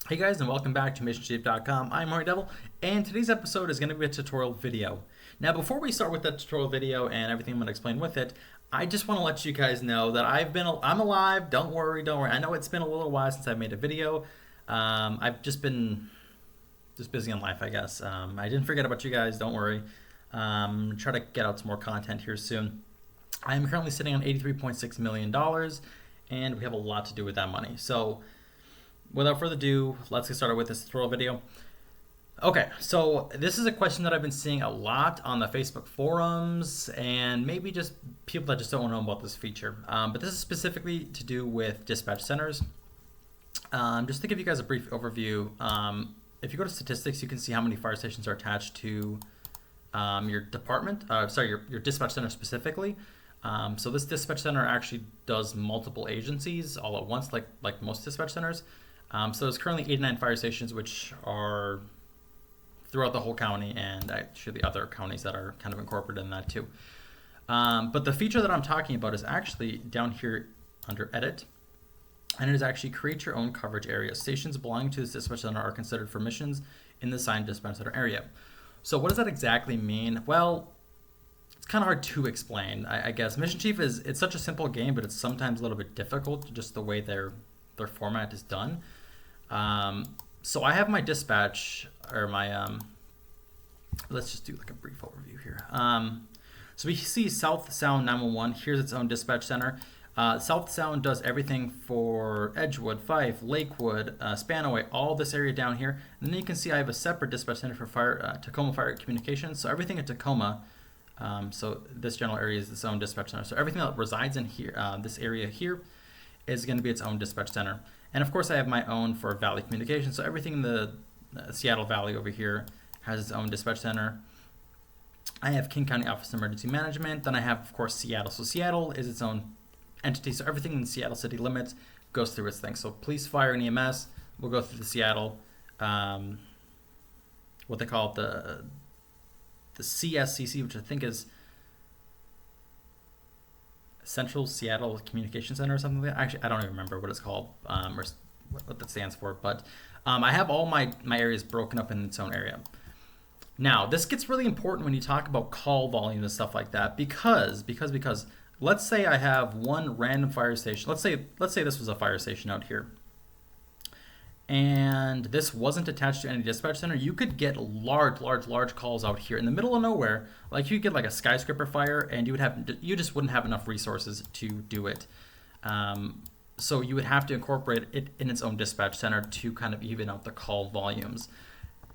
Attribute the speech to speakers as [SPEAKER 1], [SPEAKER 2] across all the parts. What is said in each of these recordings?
[SPEAKER 1] Hey guys, and welcome back to MissionChief.com. I'm Harry Devil, and today's episode is going to be a tutorial video. Now, before we start with that tutorial video and everything I'm going to explain with it, I just want to let you guys know that I'm alive. Don't worry, don't worry. I know it's been a little while since I made a video. I've just been busy in life, I guess. I didn't forget about you guys. Don't worry. Try to get out some more content here soon. I am currently sitting on $83.6 million, and we have a lot to do with that money. So, without further ado, let's get started with this tutorial video. Okay, so this is a question that I've been seeing a lot on the Facebook forums and maybe just people that just don't know about this feature. But this is specifically to do with dispatch centers. Just to give you guys a brief overview, if you go to statistics, you can see how many fire stations are attached to your department, your dispatch center specifically. So this dispatch center actually does multiple agencies all at once, like most dispatch centers. So there's currently 89 fire stations, which are throughout the whole county, and actually the other counties that are kind of incorporated in that too. But the feature that I'm talking about is actually down here under Edit, and it is actually create your own coverage area. Stations belonging to this dispatch center are considered for missions in the assigned dispatch center area. So what does that exactly mean? Well, it's kind of hard to explain. I guess Mission Chief it's such a simple game, but it's sometimes a little bit difficult just the way their format is done. So I have my dispatch, or my, let's just do like a brief overview here. So we see South Sound 911, here's its own dispatch center. South Sound does everything for Edgewood, Fife, Lakewood, Spanaway, all this area down here. And then you can see I have a separate dispatch center for Tacoma Fire Communications. So everything in Tacoma, so this general area is its own dispatch center. So everything that resides in here, this area here, is going to be its own dispatch center. And of course I have my own for Valley Communications. So everything in the Seattle Valley over here has its own dispatch center. I have King County Office of Emergency Management. Then I have, of course, Seattle. So Seattle is its own entity. So everything in the Seattle city limits goes through its thing. So police, fire, and EMS will go through the Seattle, what they call it, the CSCC, which I think is Central Seattle Communication Center or something like that. Actually, I don't even remember what it's called, or what that stands for. But I have all my areas broken up in its own area. Now, this gets really important when you talk about call volume and stuff like that, because let's say I have one random fire station. Let's say this was a fire station out here, and this wasn't attached to any dispatch center. You could get large calls out here in the middle of nowhere. Like you could get like a skyscraper fire, and you just wouldn't have enough resources to do it. So you would have to incorporate it in its own dispatch center to kind of even out the call volumes.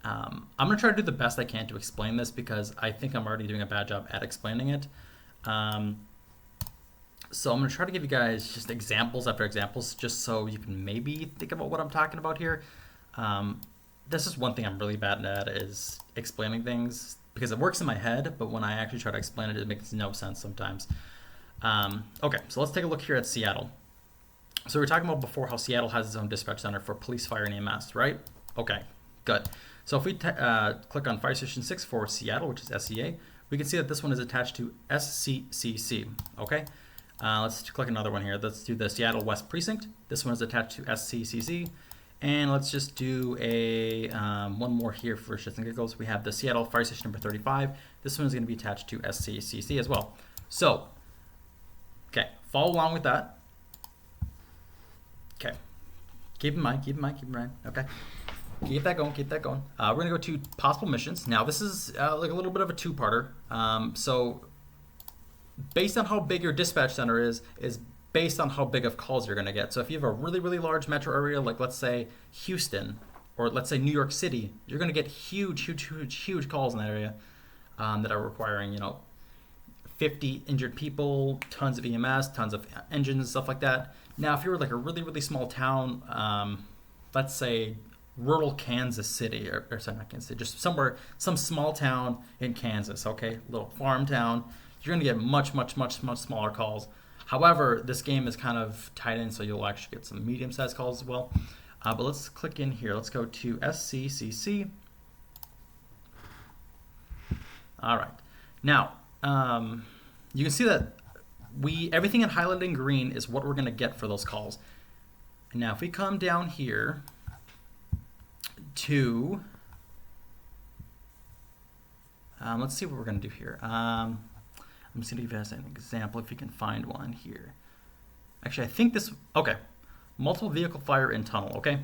[SPEAKER 1] I'm gonna try to do the best I can to explain this because I think I'm already doing a bad job at explaining it. So I'm going to try to give you guys just examples after examples just so you can maybe think about what I'm talking about here. This is one thing I'm really bad at is explaining things because it works in my head, but when I actually try to explain it, it makes no sense sometimes. Okay, so let's take a look here at Seattle. So we were talking about before how Seattle has its own dispatch center for police, fire, and EMS, right? Okay, good. So if we click on Fire Station 6 for Seattle, which is SEA, we can see that this one is attached to SCCC, okay? Let's click another one here. Let's do the Seattle West Precinct. This one is attached to SCCC. And let's just do a one more here for shits and giggles. We have the Seattle Fire Station number 35. This one is going to be attached to SCCC as well. So, okay, follow along with that. Okay, keep in mind. Okay, keep that going. We're going to go to possible missions. Now, this is like a little bit of a two-parter. So, based on how big your dispatch center is based on how big of calls you're going to get. So if you have a really large metro area, like let's say Houston, or let's say New York City, you're going to get huge calls in that area that are requiring, 50 injured people, tons of EMS, tons of engines and stuff like that. Now, if you're like a really small town, let's say rural Kansas City, or sorry, not Kansas City, just some small town in Kansas, okay, little farm town, you're going to get much smaller calls. However, this game is kind of tied in, so you'll actually get some medium-sized calls as well. But let's click in here. Let's go to SCCC. All right. Now, you can see that everything in highlighted in green is what we're going to get for those calls. Now, if we come down here, to, let's see what we're going to do here. I'm just going to give you guys an example if you can find one here. Actually, I think this, okay. Multiple vehicle fire in tunnel, okay?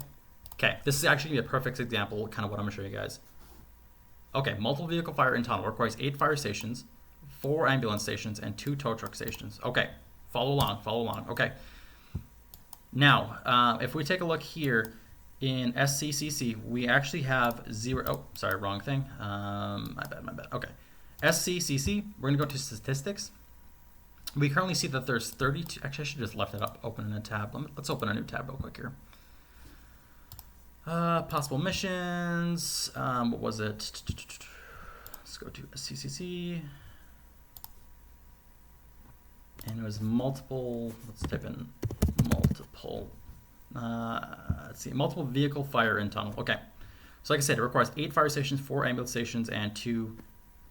[SPEAKER 1] Okay, this is actually a perfect example, kind of what I'm going to show you guys. Okay, multiple vehicle fire in tunnel requires 8 fire stations, 4 ambulance stations, and 2 tow truck stations. Okay, follow along, okay. Now, if we take a look here in SCCC, we actually have 0, oh, sorry, wrong thing. My bad, okay. SCCC, we're gonna go to statistics. We currently see that there's 32, actually I should just left it up, open in a tab. Let's open a new tab real quick here. Possible missions, what was it? Let's go to SCCC. And it was multiple, let's type in multiple, let's see, multiple vehicle fire in tunnel. Okay, so like I said, it requires 8 fire stations, 4 ambulance stations, and 2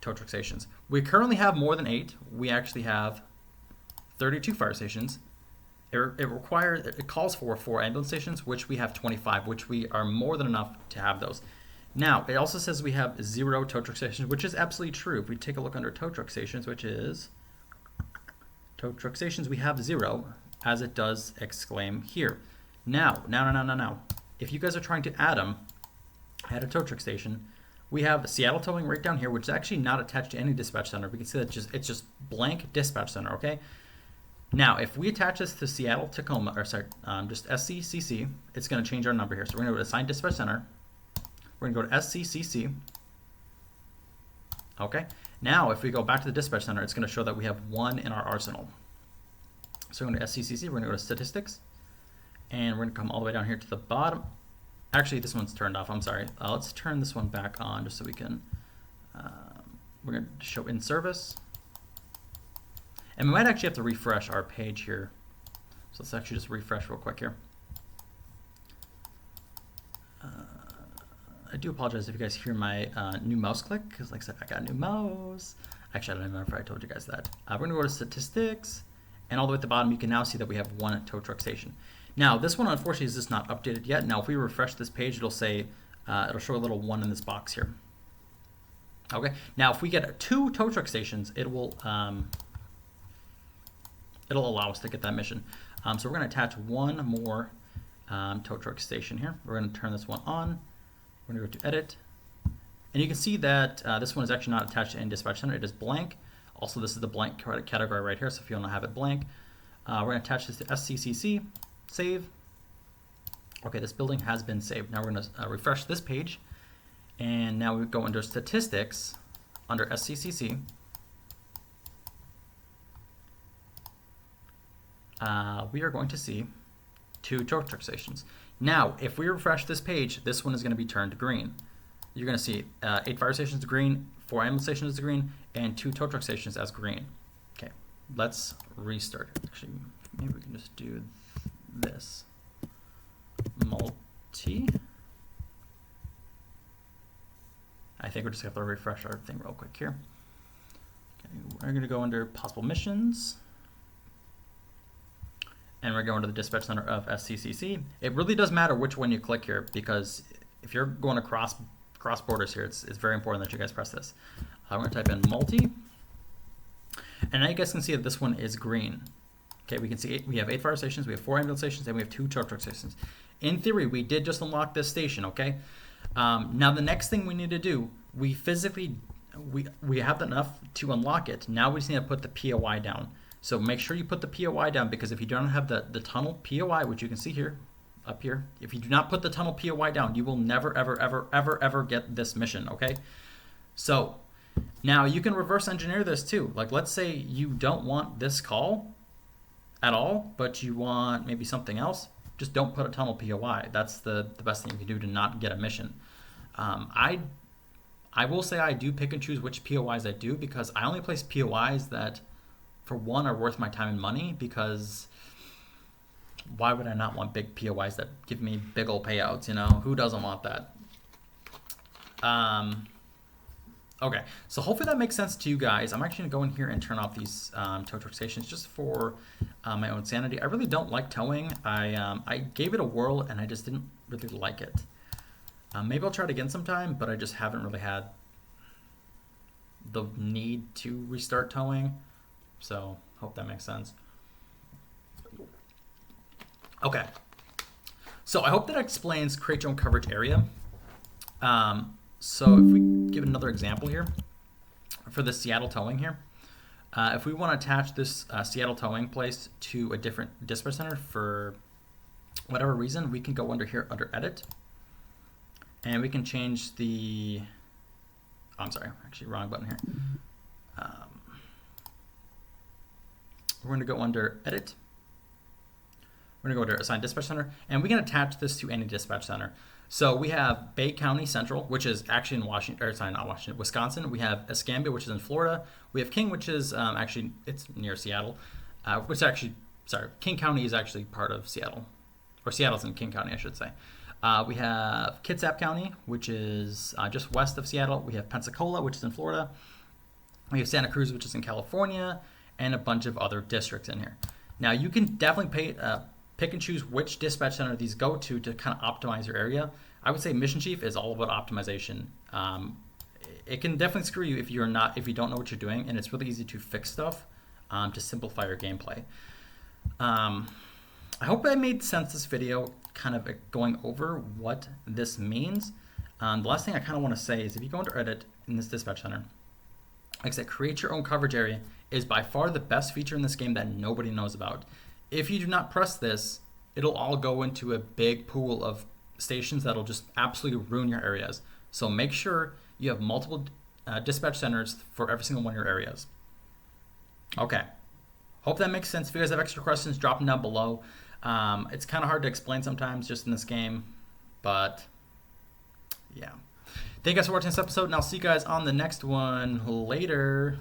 [SPEAKER 1] tow truck stations. We currently have more than 8. We actually have 32 fire stations. It calls for 4 ambulance stations, which we have 25, which we are more than enough to have those. Now, it also says we have 0 tow truck stations, which is absolutely true. If we take a look under tow truck stations, which is tow truck stations, we have 0, as it does exclaim here. Now. If you guys are trying to add a tow truck station, we have Seattle Towing right down here, which is actually not attached to any dispatch center. We can see that it's just blank dispatch center, okay? Now, if we attach this to Seattle Tacoma, or sorry, just SCCC, it's going to change our number here. So we're going to go to Assign Dispatch Center. We're going to go to SCCC. Okay. Now, if we go back to the dispatch center, it's going to show that we have 1 in our arsenal. So we're going to SCCC. We're going to go to Statistics, and we're going to come all the way down here to the bottom. Actually, this one's turned off. I'm sorry. Let's turn this one back on just so we can. We're going to show in service. And we might actually have to refresh our page here. So let's actually just refresh real quick here. I do apologize if you guys hear my new mouse click, because like I said, I got a new mouse. Actually, I don't remember if I told you guys that. We're going to go to Statistics, and all the way at the bottom, you can now see that we have 1 tow truck station. Now, this one, unfortunately, is just not updated yet. Now, if we refresh this page, it'll say, it'll show a little 1 in this box here. Okay. Now, if we get 2 tow truck stations, it will it'll allow us to get that mission. So we're going to attach 1 more tow truck station here. We're going to turn this one on. We're going to go to Edit. And you can see that this one is actually not attached to any dispatch center. It is blank. Also, this is the blank category right here. So if you want to have it blank, we're going to attach this to SCCC. Save. Okay, this building has been saved. Now we're going to refresh this page. And now we go under Statistics, under SCCC. We are going to see 2 tow truck stations. Now, if we refresh this page, this one is going to be turned green. You're going to see 8 fire stations green, 4 ambulance stations as green, and 2 tow truck stations as green. Okay, let's restart. Actually, maybe we can just do this. Multi. I think we're just going to have to refresh our thing real quick here. Okay, we're going to go under possible missions. And we're going to the dispatch center of SCCC. It really does matter which one you click here, because if you're going across borders here, it's very important that you guys press this. I'm going to type in multi, and now you guys can see that this one is green. Okay, we can see we have 8 fire stations, we have 4 ambulance stations, and we have 2 tow truck stations. In theory, we did just unlock this station. Okay. Now the next thing we need to do, we have enough to unlock it. Now we just need to put the POI down. So make sure you put the POI down, because if you don't have the tunnel POI, which you can see here, up here, if you do not put the tunnel POI down, you will never, ever get this mission, okay? So now you can reverse engineer this too. Like, let's say you don't want this call at all, but you want maybe something else. Just don't put a tunnel POI. That's the best thing you can do to not get a mission. I will say I do pick and choose which POIs I do, because I only place POIs that, for one, are worth my time and money, because why would I not want big POIs that give me big old payouts, you know? Who doesn't want that? Okay, so hopefully that makes sense to you guys. I'm actually going to go in here and turn off these tow truck stations just for my own sanity. I really don't like towing. I gave it a whirl, and I just didn't really like it. Maybe I'll try it again sometime, but I just haven't really had the need to restart towing. So hope that makes sense. Okay. So I hope that explains create your own coverage area. So if we give another example here for the Seattle towing here, if we want to attach this Seattle towing place to a different dispatch center for whatever reason, we can go under here under edit, and we can change the, oh, I'm sorry, actually wrong button here. We're going to go under edit. We're going to go under assign dispatch center, and we can attach this to any dispatch center. So we have Bay County Central, which is actually in Washington, or sorry, not Washington, Wisconsin. We have Escambia, which is in Florida. We have King, which is actually, it's near Seattle, which actually, sorry, King County is actually part of Seattle, or Seattle's in King County, I should say. We have Kitsap County, which is just west of Seattle. We have Pensacola, which is in Florida. We have Santa Cruz, which is in California, and a bunch of other districts in here. Now, you can definitely pick and choose which dispatch center these go to kind of optimize your area. I would say Mission Chief is all about optimization. It can definitely screw you if you don't know what you're doing, and it's really easy to fix stuff to simplify your gameplay. I hope I made sense this video, kind of going over what this means. The last thing I kind of want to say is if you go into edit in this dispatch center, like I said, create your own coverage area is by far the best feature in this game that nobody knows about. If you do not press this, it'll all go into a big pool of stations that'll just absolutely ruin your areas. So make sure you have multiple dispatch centers for every single one of your areas. Okay. Hope that makes sense. If you guys have extra questions, drop them down below. It's kind of hard to explain sometimes just in this game, but yeah. Thank you guys for watching this episode, and I'll see you guys on the next one. Later.